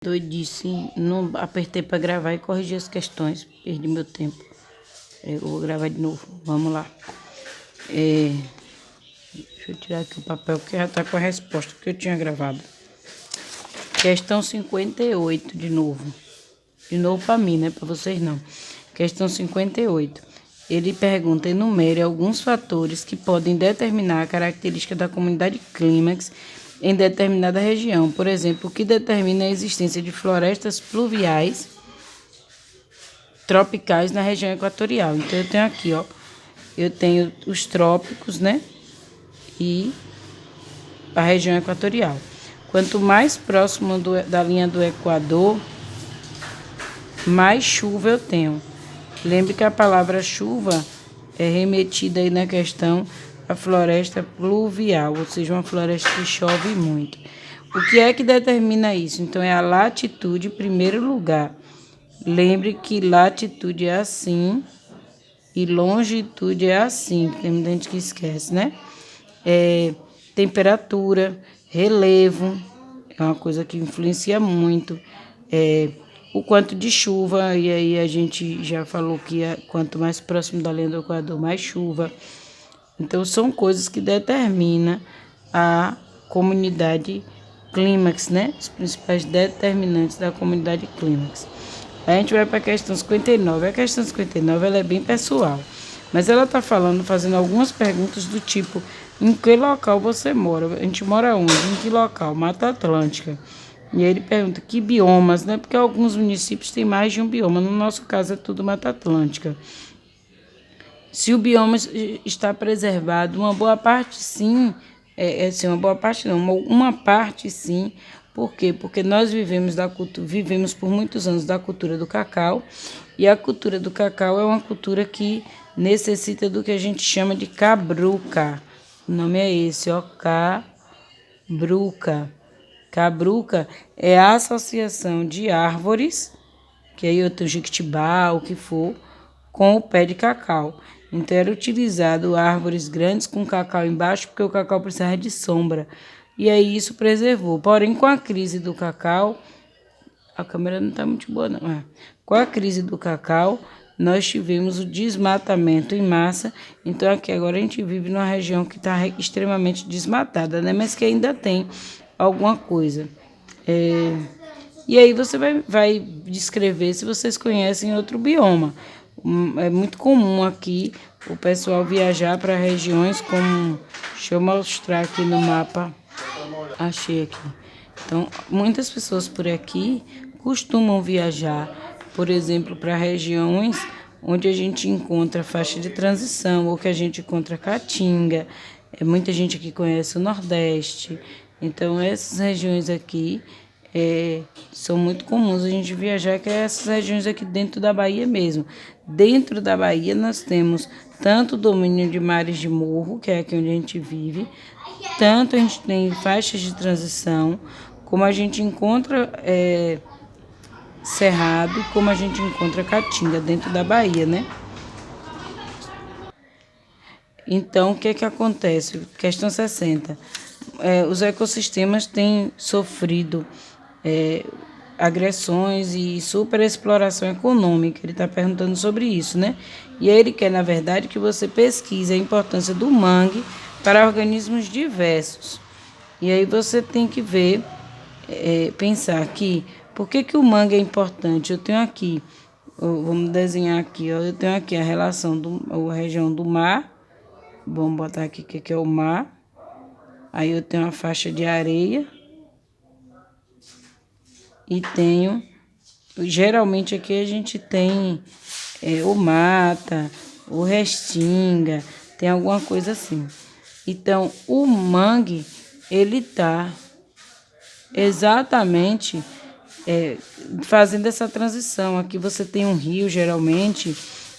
Doidice, não apertei para gravar e corrigir as questões, perdi meu tempo. Eu vou gravar de novo, vamos lá. Deixa eu tirar aqui o papel que já está com a resposta que eu tinha gravado. Questão 58 de novo. De novo para mim, né? Para vocês não. Questão 58. Ele pergunta: enumere alguns fatores que podem determinar a característica da comunidade clímax em determinada região. Por exemplo, o que determina a existência de florestas pluviais tropicais na região equatorial. Então, eu tenho aqui, ó. Eu tenho os trópicos, né? E a região equatorial. Quanto mais próximo da linha do Equador, mais chuva eu tenho. Lembre que a palavra chuva é remetida aí na questão à floresta pluvial, ou seja, uma floresta que chove muito. O que é que determina isso? Então, é a latitude em primeiro lugar. Lembre que latitude é assim e longitude é assim, tem muita gente que esquece, né? Temperatura, relevo, é uma coisa que influencia muito. O quanto de chuva, e aí a gente já falou que quanto mais próximo da linha do Equador, mais chuva. Então, são coisas que determinam a comunidade clímax, né? Os principais determinantes da comunidade clímax. A gente vai para a questão 59. A questão 59 ela é bem pessoal, mas ela está fazendo algumas perguntas do tipo: em que local você mora? A gente mora onde? Em que local? Mata Atlântica. E aí ele pergunta que biomas, né? Porque alguns municípios têm mais de um bioma. No nosso caso é tudo Mata Atlântica. Se o bioma está preservado, uma boa parte sim, uma boa parte não, uma parte sim. Por quê? Porque nós vivemos por muitos anos da cultura do cacau, e a cultura do cacau é uma cultura que necessita do que a gente chama de cabruca. O nome é esse, ó, cabruca. Cabruca é a associação de árvores, que aí eu tenho jequitibá, o que for, com o pé de cacau. Então, era utilizado árvores grandes com cacau embaixo, porque o cacau precisava de sombra. E aí isso preservou. Porém, com a crise do cacau, a câmera não está muito boa, não. Com a crise do cacau, nós tivemos o desmatamento em massa. Então, aqui agora a gente vive numa região que está extremamente desmatada, né? Mas que ainda tem alguma coisa. E aí você vai descrever se vocês conhecem outro bioma. É muito comum aqui o pessoal viajar para regiões como... Deixa eu mostrar aqui no mapa. Achei aqui. Então, muitas pessoas por aqui costumam viajar, por exemplo, para regiões onde a gente encontra faixa de transição ou que a gente encontra caatinga. Muita gente aqui conhece o Nordeste. Então, essas regiões aqui são muito comuns a gente viajar, que é essas regiões aqui dentro da Bahia mesmo. Dentro da Bahia nós temos tanto o domínio de mares de morro, que é aqui onde a gente vive, tanto a gente tem faixas de transição, como a gente encontra cerrado, como a gente encontra caatinga dentro da Bahia, né? Então, o que é que acontece? Questão 60. Os ecossistemas têm sofrido agressões e superexploração econômica. Ele está perguntando sobre isso, né? E aí ele quer, na verdade, que você pesquise a importância do mangue para organismos diversos. E aí você tem que ver, pensar aqui, por que o mangue é importante? Eu tenho aqui, vamos desenhar aqui, ó, eu tenho aqui a relação a região do mar. Vamos botar aqui o que é o mar. Aí eu tenho uma faixa de areia. E tenho... Geralmente aqui a gente tem o mata, o restinga, tem alguma coisa assim. Então, o mangue, ele tá exatamente fazendo essa transição. Aqui você tem um rio, geralmente,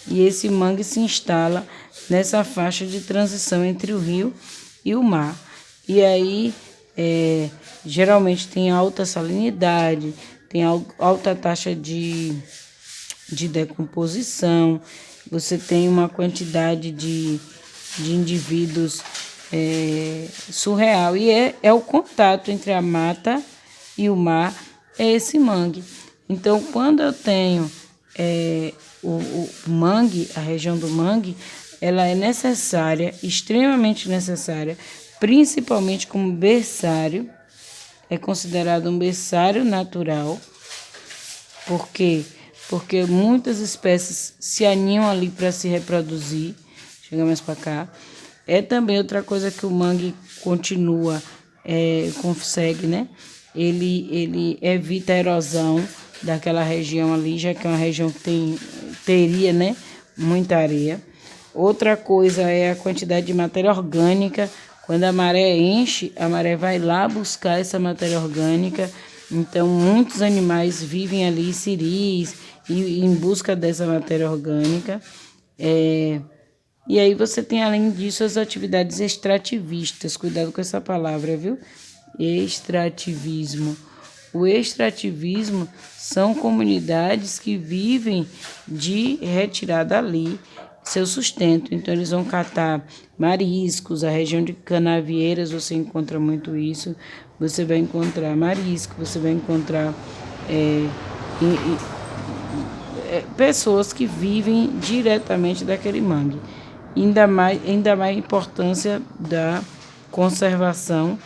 e esse mangue se instala nessa faixa de transição entre o rio e o mar. E aí, geralmente tem alta salinidade, tem alta taxa de decomposição, você tem uma quantidade de indivíduos surreal. E é o contato entre a mata e o mar, é esse mangue. Então, quando eu tenho o mangue, a região do mangue, ela é necessária, extremamente necessária, principalmente como berçário, é considerado um berçário natural. Por quê? Porque muitas espécies se aninham ali para se reproduzir. Chega mais para cá. É também outra coisa que o mangue continua, consegue, né? Ele evita a erosão daquela região ali, já que é uma região que teria, né, muita areia. Outra coisa é a quantidade de matéria orgânica. Quando a maré enche, a maré vai lá buscar essa matéria orgânica. Então, muitos animais vivem ali, siris, em busca dessa matéria orgânica. E aí você tem, além disso, as atividades extrativistas. Cuidado com essa palavra, viu? Extrativismo. O extrativismo são comunidades que vivem de retirar dali seu sustento. Então, eles vão catar mariscos, a região de Canavieiras você encontra muito isso. Você vai encontrar marisco, você vai encontrar pessoas que vivem diretamente daquele mangue. Ainda mais a importância da conservação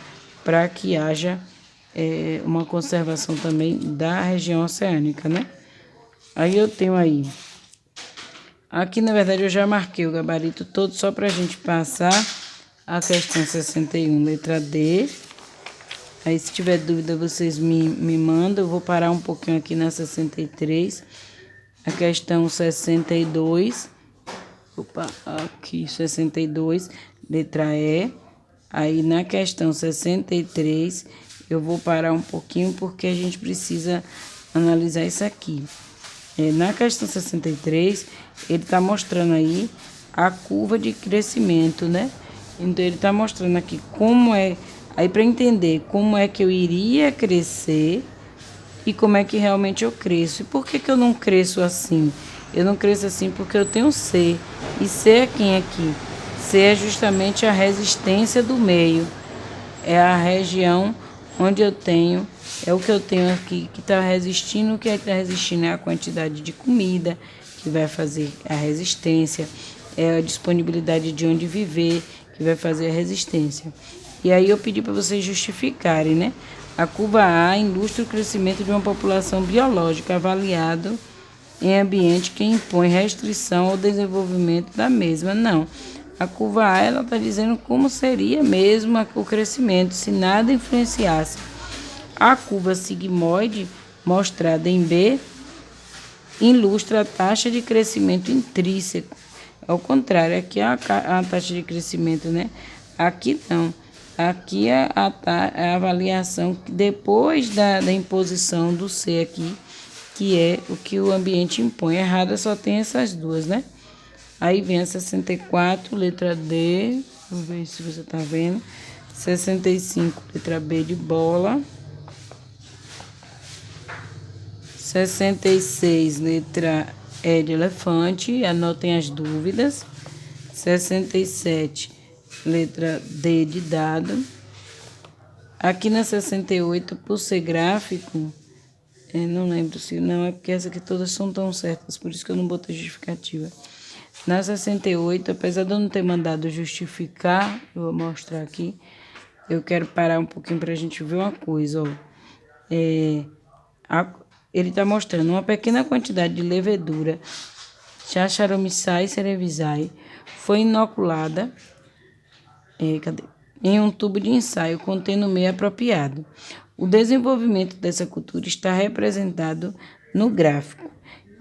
para que haja uma conservação também da região oceânica, né? Aí eu tenho aí. Aqui, na verdade, eu já marquei o gabarito todo só para a gente passar a questão 61, letra D. Aí, se tiver dúvida, vocês me mandam. Eu vou parar um pouquinho aqui na 63. A questão 62. Opa, aqui, 62, letra E. Aí, na questão 63, eu vou parar um pouquinho porque a gente precisa analisar isso aqui. Na questão 63, ele está mostrando aí a curva de crescimento, né? Então, ele está mostrando aqui como é... Aí, para entender como é que eu iria crescer e como é que realmente eu cresço. E por que eu não cresço assim? Eu não cresço assim porque eu tenho C. E C é quem aqui? C é justamente a resistência do meio. É a região onde eu tenho, é o que eu tenho aqui que está resistindo. O que está resistindo é a quantidade de comida que vai fazer a resistência, é a disponibilidade de onde viver que vai fazer a resistência. E aí eu pedi para vocês justificarem, né? A curva A ilustra o crescimento de uma população biológica avaliado em ambiente que impõe restrição ao desenvolvimento da mesma. Não. A curva A ela está dizendo como seria mesmo o crescimento se nada influenciasse. A curva sigmoide, mostrada em B, ilustra a taxa de crescimento intrínseco. Ao contrário, aqui é a taxa de crescimento, né? Aqui não. Aqui é a avaliação depois da imposição do C aqui, que é o que o ambiente impõe. Errada só tem essas duas, né? Aí vem a 64, letra D. Vamos ver se você tá vendo. 65, letra B de bola. 66, letra E de elefante. Anotem as dúvidas. 67, letra D de dado. Aqui na 68, por ser gráfico, não lembro se não, é porque essas aqui todas são tão certas, por isso que eu não botei justificativa. Na 68, apesar de eu não ter mandado justificar, eu vou mostrar aqui, eu quero parar um pouquinho para a gente ver uma coisa, ó. Ele está mostrando uma pequena quantidade de levedura, Saccharomyces cerevisiae, foi inoculada em um tubo de ensaio contendo meio apropriado. O desenvolvimento dessa cultura está representado no gráfico.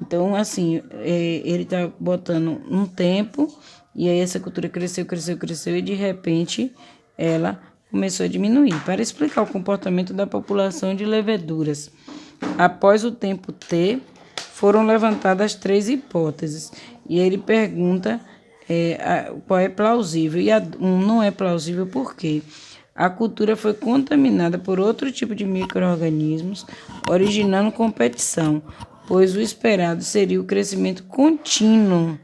Então, assim, ele está botando um tempo, e aí essa cultura cresceu, e de repente ela começou a diminuir. Para explicar o comportamento da população de leveduras, após o tempo T, foram levantadas 3 hipóteses. E ele pergunta qual é plausível. E a 1 não é plausível porque a cultura foi contaminada por outro tipo de micro-organismos, originando competição, pois o esperado seria o crescimento contínuo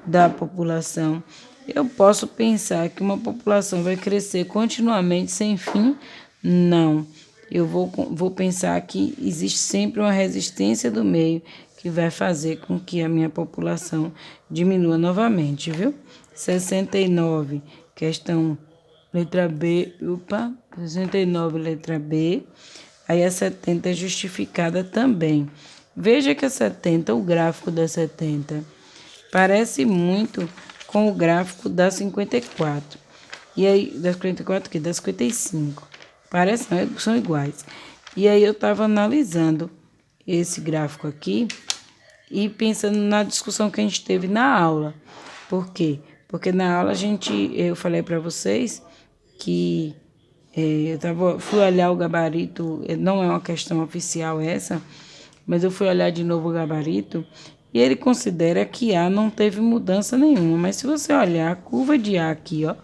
da população. Eu posso pensar que uma população vai crescer continuamente sem fim? Não. eu vou pensar que existe sempre uma resistência do meio que vai fazer com que a minha população diminua novamente, viu? 69, questão letra B, 69, letra B. Aí a 70 é justificada também. Veja que a 70, o gráfico da 70, parece muito com o gráfico da 54. E aí, da 54 aqui, da 55. Parece, não, são iguais. E aí eu estava analisando esse gráfico aqui e pensando na discussão que a gente teve na aula. Por quê? Porque na aula eu falei para vocês que fui olhar o gabarito, não é uma questão oficial essa, mas eu fui olhar de novo o gabarito e ele considera que A não teve mudança nenhuma. Mas se você olhar a curva de A aqui, ó,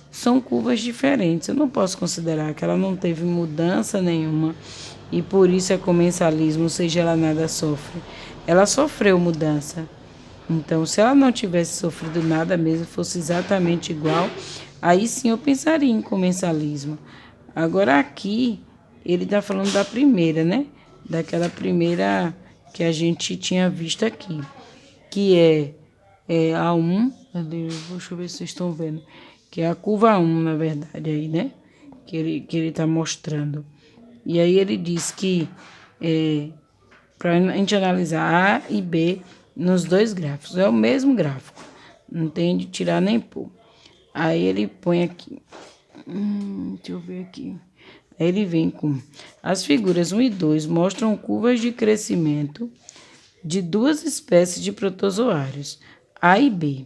são curvas diferentes. Eu não posso considerar que ela não teve mudança nenhuma e por isso é comensalismo, ou seja, ela nada sofre. Ela sofreu mudança. Então, se ela não tivesse sofrido nada mesmo, fosse exatamente igual, aí sim eu pensaria em comensalismo. Agora aqui, ele está falando da primeira, né? Daquela primeira que a gente tinha visto aqui, que é A1, deixa eu ver se vocês estão vendo, que é a curva 1, na verdade, aí, né? Que ele está mostrando. E aí ele diz que para a gente analisar A e B nos dois gráficos, é o mesmo gráfico, não tem de tirar nem pôr. Aí ele põe aqui, deixa eu ver aqui. Aí ele vem com as figuras 1 e 2 mostram curvas de crescimento de duas espécies de protozoários, A e B.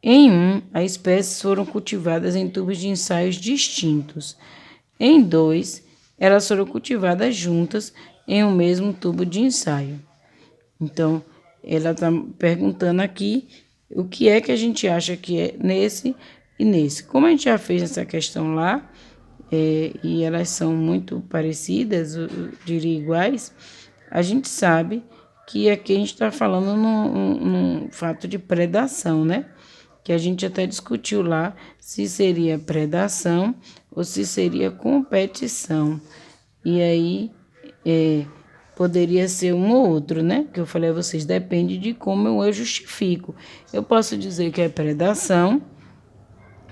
Em 1, as espécies foram cultivadas em tubos de ensaios distintos. Em 2, elas foram cultivadas juntas em um mesmo tubo de ensaio. Então, ela está perguntando aqui o que é que a gente acha que é nesse e nesse. Como a gente já fez essa questão lá, e elas são muito parecidas, eu diria iguais, a gente sabe que aqui a gente está falando num fato de predação, né? Que a gente até discutiu lá se seria predação ou se seria competição. E aí, poderia ser um ou outro, né? Que eu falei a vocês, depende de como eu justifico. Eu posso dizer que é predação,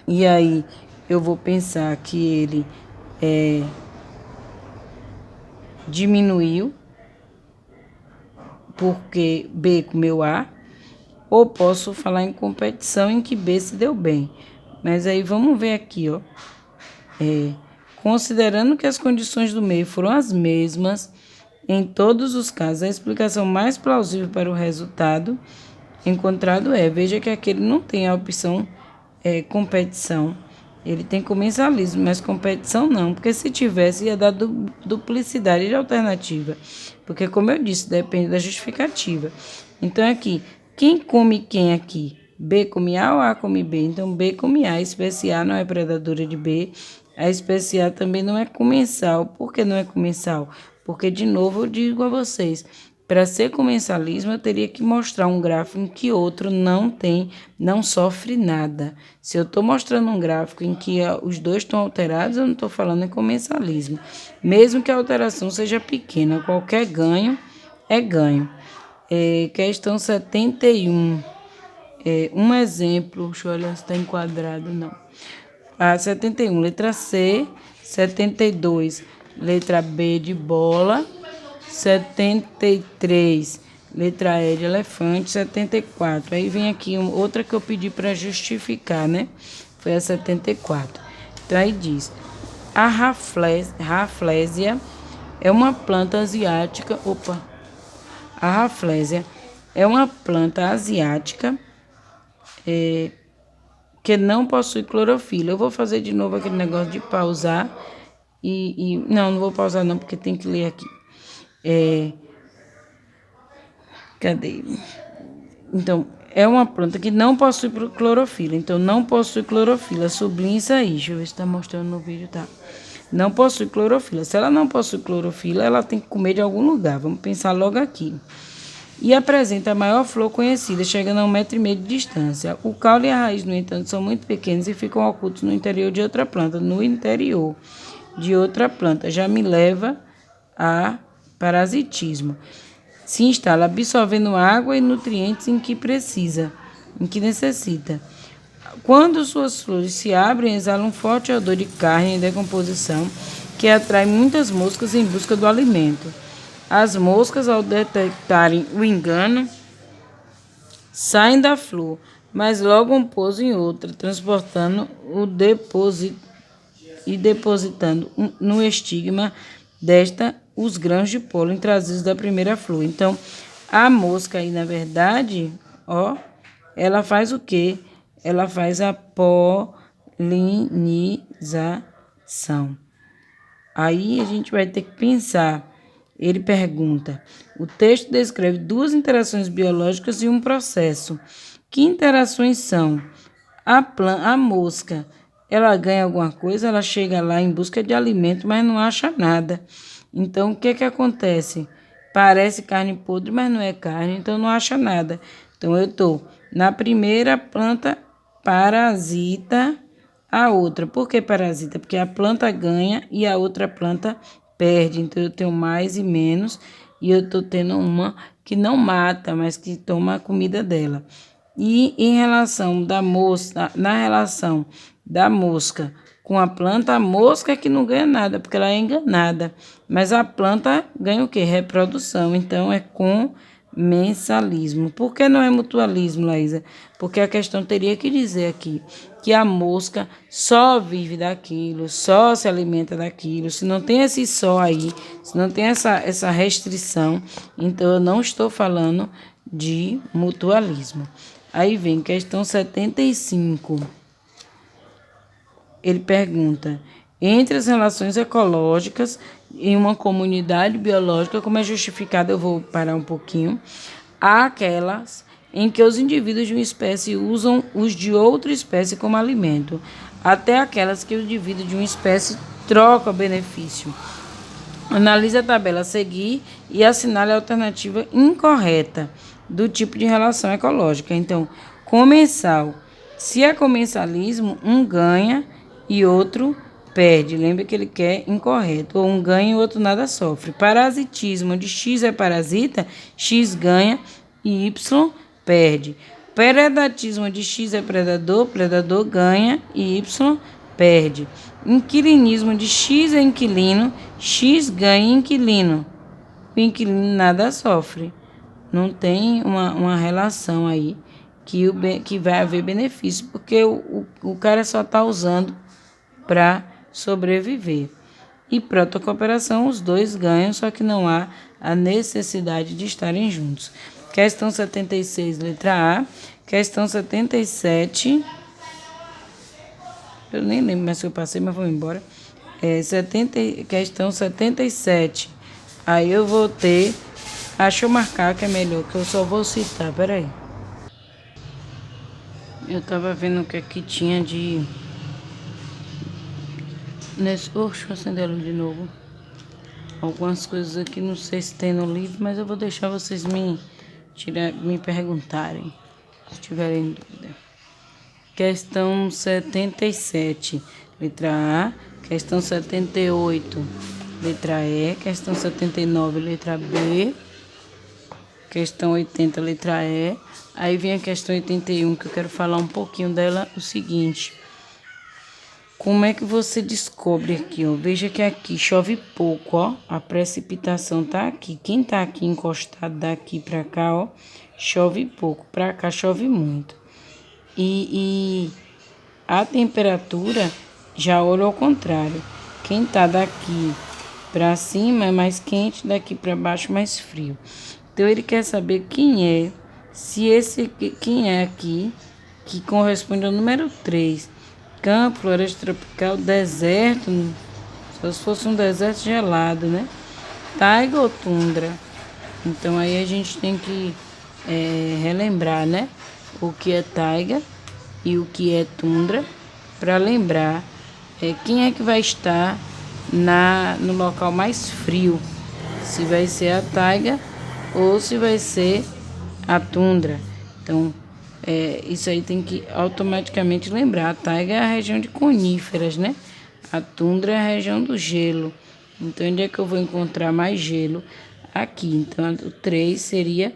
e aí eu vou pensar que ele diminuiu, porque B comeu A, ou posso falar em competição em que B se deu bem. Mas aí vamos ver aqui, ó. Considerando que as condições do meio foram as mesmas, em todos os casos, a explicação mais plausível para o resultado encontrado veja que aqui ele não tem a opção competição. Ele tem comensalismo, mas competição não, porque se tivesse ia dar duplicidade de alternativa. Porque, como eu disse, depende da justificativa. Então, aqui, quem come quem aqui? B come A ou A come B? Então, B come A. A espécie A não é predadora de B. A espécie A também não é comensal. Por que não é comensal? Porque, de novo, eu digo a vocês, para ser comensalismo, eu teria que mostrar um gráfico em que outro não sofre nada. Se eu estou mostrando um gráfico em que os dois estão alterados, eu não estou falando em comensalismo. Mesmo que a alteração seja pequena, qualquer ganho é ganho. Questão 71. Um exemplo, deixa eu olhar se está enquadrado, não. 71, letra C. 72, letra B de bola. 73, letra E de elefante. 74, aí vem aqui outra que eu pedi para justificar, né? Foi a 74. Então, aí diz, a raflésia é uma planta asiática, a raflésia é uma planta asiática que não possui clorofila. Eu vou fazer de novo aquele negócio de pausar não vou pausar não, porque tem que ler aqui. Cadê? Então, é uma planta que não possui clorofila. Então, não possui clorofila. Sublinha isso aí. Deixa eu ver se está mostrando no vídeo, tá? Não possui clorofila. Se ela não possui clorofila, ela tem que comer de algum lugar. Vamos pensar logo aqui. E apresenta a maior flor conhecida, chegando a 1,5 m de distância. O caule e a raiz, no entanto, são muito pequenos e ficam ocultos no interior de outra planta, no interior. de outra planta. Já me leva a parasitismo. Se instala absorvendo água e nutrientes em que precisa, em que necessita. Quando suas flores se abrem, exala um forte odor de carne em decomposição que atrai muitas moscas em busca do alimento. As moscas, ao detectarem o engano, saem da flor, mas logo pousam em outra, transportando o depósito e depositando no estigma desta os grãos de pólen trazidos da primeira flor. Então, a mosca aí, na verdade, ó, ela faz o quê? Ela faz a polinização. Aí a gente vai ter que pensar. Ele pergunta: o texto descreve duas interações biológicas e um processo. Que interações são? A mosca, ela ganha alguma coisa, ela chega lá em busca de alimento, mas não acha nada. Então, o que que acontece? Parece carne podre, mas não é carne, então não acha nada. Então, eu estou na primeira planta, parasita a outra. Por que parasita? Porque a planta ganha e a outra planta perde. Então, eu tenho mais e menos, e eu estou tendo uma que não mata, mas que toma a comida dela. E em relação da mosca, na relação da mosca com a planta, a mosca é que não ganha nada, porque ela é enganada. Mas a planta ganha o quê? Reprodução. Então, é comensalismo. Por que não é mutualismo, Laísa? Porque a questão teria que dizer aqui que a mosca só vive daquilo, só se alimenta daquilo. Se não tem esse só aí, se não tem essa restrição, então eu não estou falando de mutualismo. Aí vem questão 75. Ele pergunta: entre as relações ecológicas em uma comunidade biológica, como é justificado, eu vou parar um pouquinho, há aquelas em que os indivíduos de uma espécie usam os de outra espécie como alimento, até aquelas que o indivíduo de uma espécie troca benefício. Analise a tabela a seguir e assinale a alternativa incorreta do tipo de relação ecológica. Então, comensal. Se é comensalismo, um ganha e outro perde. Lembra que ele quer incorreto. Ou um ganha e o outro nada sofre. Parasitismo, onde X é parasita, X ganha e Y perde. Predatismo, onde X é predador, predador ganha e Y perde. Inquilinismo, onde X é inquilino, X ganha e inquilino. O inquilino nada sofre. Não tem uma relação aí que vai haver benefício, porque o cara só está usando para sobreviver. E protocooperação, os dois ganham, só que não há a necessidade de estarem juntos. Questão 76, letra A. Questão 77. Eu nem lembro mais se eu passei, mas vou embora. Questão 77. Aí eu vou ter... Deixa eu marcar que é melhor, que eu só vou citar. Peraí. Eu tava vendo o que aqui tinha de... Oxe, deixa eu acender a luz de novo. Algumas coisas aqui, não sei se tem no livro, mas eu vou deixar vocês me perguntarem, se tiverem dúvida. Questão 77, letra A. Questão 78, letra E. Questão 79, letra B. Questão 80, letra E. Aí vem a questão 81, que eu quero falar um pouquinho dela, o seguinte. Como é que você descobre aqui, ó? Veja que aqui chove pouco, ó. A precipitação tá aqui. Quem tá aqui encostado daqui pra cá, ó, chove pouco. Pra cá chove muito. E a temperatura já olha ao contrário. Quem tá daqui pra cima é mais quente, daqui pra baixo mais frio. Então ele quer saber quem é, quem é aqui, que corresponde ao número 3. Campo, floresta tropical, deserto, só se fosse um deserto gelado, né? Taiga ou tundra? Então aí a gente tem que relembrar, né? O que é taiga e o que é tundra, para lembrar quem é que vai estar no local mais frio. Se vai ser a taiga ou se vai ser a tundra. Então, isso aí tem que automaticamente lembrar. A taiga é a região de coníferas, né? A tundra é a região do gelo. Então, onde é que eu vou encontrar mais gelo? Aqui. Então, o 3 seria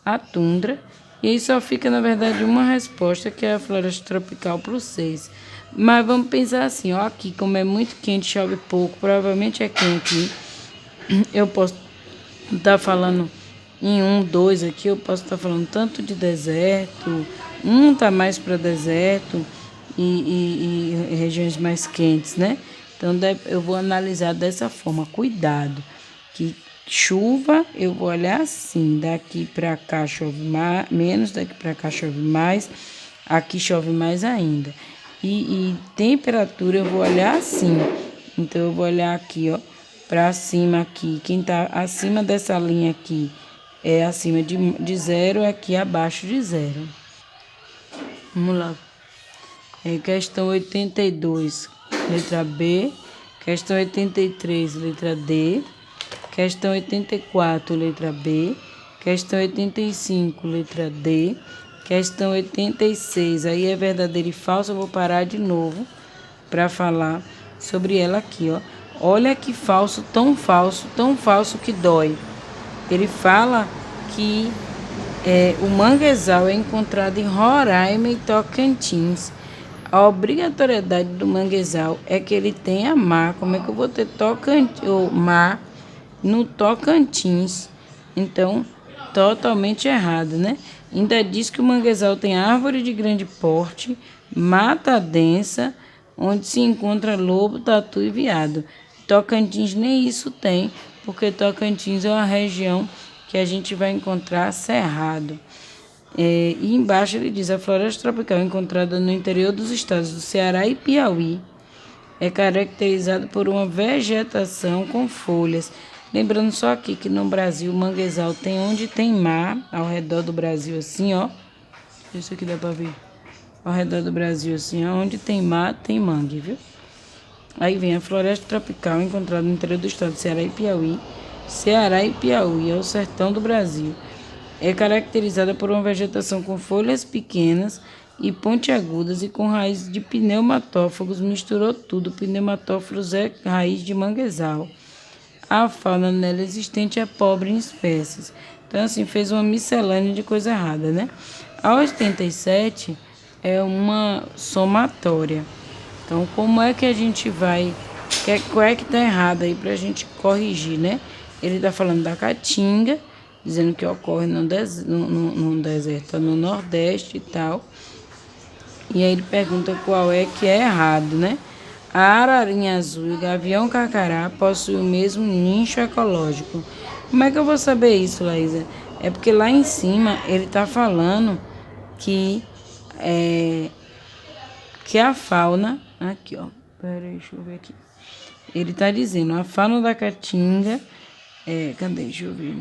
a tundra. E aí só fica, na verdade, uma resposta, que é a floresta tropical para o 6. Mas vamos pensar assim, ó, aqui, como é muito quente, chove pouco, provavelmente é quente. Eu posso estar falando em 1, 2 aqui, eu posso estar falando tanto de deserto, tá mais para deserto e regiões mais quentes, né? Então eu vou analisar dessa forma, cuidado, que chuva eu vou olhar assim, daqui para cá chove menos, daqui para cá chove mais, aqui chove mais ainda. E temperatura eu vou olhar assim, então eu vou olhar aqui, ó, para cima aqui, quem tá acima dessa linha aqui é acima de 0, aqui abaixo de 0. Vamos lá. Questão 82, letra B. Questão 83, letra D. Questão 84, letra B. Questão 85, letra D. Questão 86, aí é verdadeiro e falso. Eu vou parar de novo para falar sobre ela aqui, ó. Olha que falso tão falso que dói. Ele fala que o manguezal é encontrado em Roraima e Tocantins. A obrigatoriedade do manguezal é que ele tenha mar. Como é que eu vou ter mar no Tocantins? Então, totalmente errado, né? Ainda diz que o manguezal tem árvore de grande porte, mata densa, onde se encontra lobo, tatu e veado. Tocantins nem isso tem, porque Tocantins é uma região que a gente vai encontrar cerrado. E embaixo ele diz: a floresta tropical encontrada no interior dos estados do Ceará e Piauí é caracterizada por uma vegetação com folhas. Lembrando só aqui que no Brasil o manguezal tem onde tem mar, ao redor do Brasil assim, ó. Isso aqui dá pra ver. Ao redor do Brasil assim, ó, onde tem mar, tem mangue, viu? Aí vem a floresta tropical encontrada no interior do estado do Ceará e Piauí. Ceará e Piauí é o sertão do Brasil. É caracterizada por uma vegetação com folhas pequenas e pontiagudas e com raízes de pneumatófagos. Misturou tudo. Pneumatófagos é raiz de manguezal. A fauna nela existente é pobre em espécies. Então, assim, fez uma miscelânea de coisa errada, né? A 87 é uma somatória. Então, como é que a gente vai... Qual é que tá errado aí pra gente corrigir, né? Ele tá falando da caatinga, dizendo que ocorre no deserto, no Nordeste e tal. E aí ele pergunta qual é que é errado, né? A ararinha azul e o gavião carcará possuem o mesmo nicho ecológico. Como é que eu vou saber isso, Laísa? É porque lá em cima ele tá falando que a fauna... Aqui, ó. Peraí, deixa eu ver aqui. Ele tá dizendo, a fauna da caatinga... cadê? Deixa eu ver.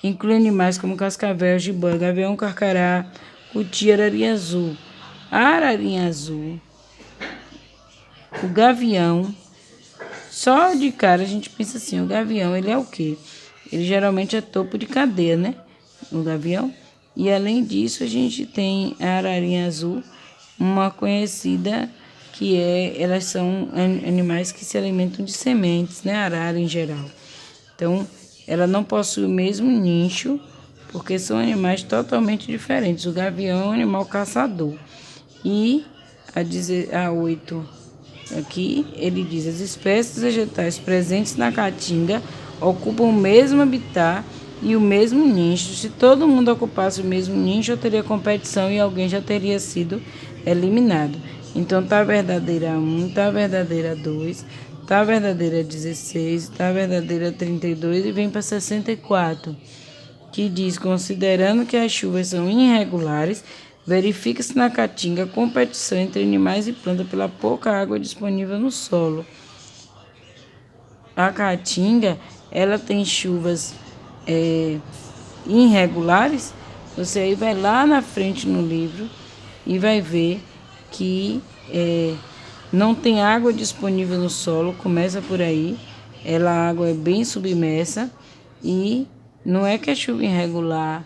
Inclui animais como cascavel, jiboia, gavião carcará, cutia, ararinha azul. A ararinha azul, o gavião, só de cara a gente pensa assim, o gavião, ele é o quê? Ele geralmente é topo de cadeia, né? O gavião. E além disso, a gente tem a ararinha azul, uma conhecida que elas são animais que se alimentam de sementes, né? Arara em geral. Então, ela não possui o mesmo nicho, porque são animais totalmente diferentes. O gavião é um animal caçador. E a 8 aqui, ele diz: as espécies vegetais presentes na caatinga ocupam o mesmo habitat e o mesmo nicho. Se todo mundo ocupasse o mesmo nicho, teria competição e alguém já teria sido eliminado. Então, tá verdadeira 1, tá verdadeira 2, tá verdadeira 16, tá verdadeira 32 e vem para 64, que diz: considerando que as chuvas são irregulares, verifica-se na caatinga competição entre animais e plantas pela pouca água disponível no solo. A caatinga, ela tem chuvas irregulares. Você aí vai lá na frente no livro e vai ver que não tem água disponível no solo, começa por aí. A água é bem submersa e não é que é chuva irregular.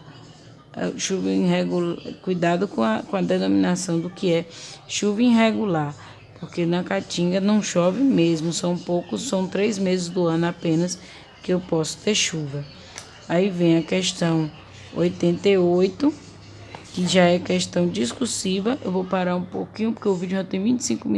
Cuidado com a denominação do que é chuva irregular, porque na Caatinga não chove mesmo, são 3 meses do ano apenas que eu posso ter chuva. Aí vem a questão 88, que já é questão discursiva. Eu vou parar um pouquinho, porque o vídeo já tem 25 minutos.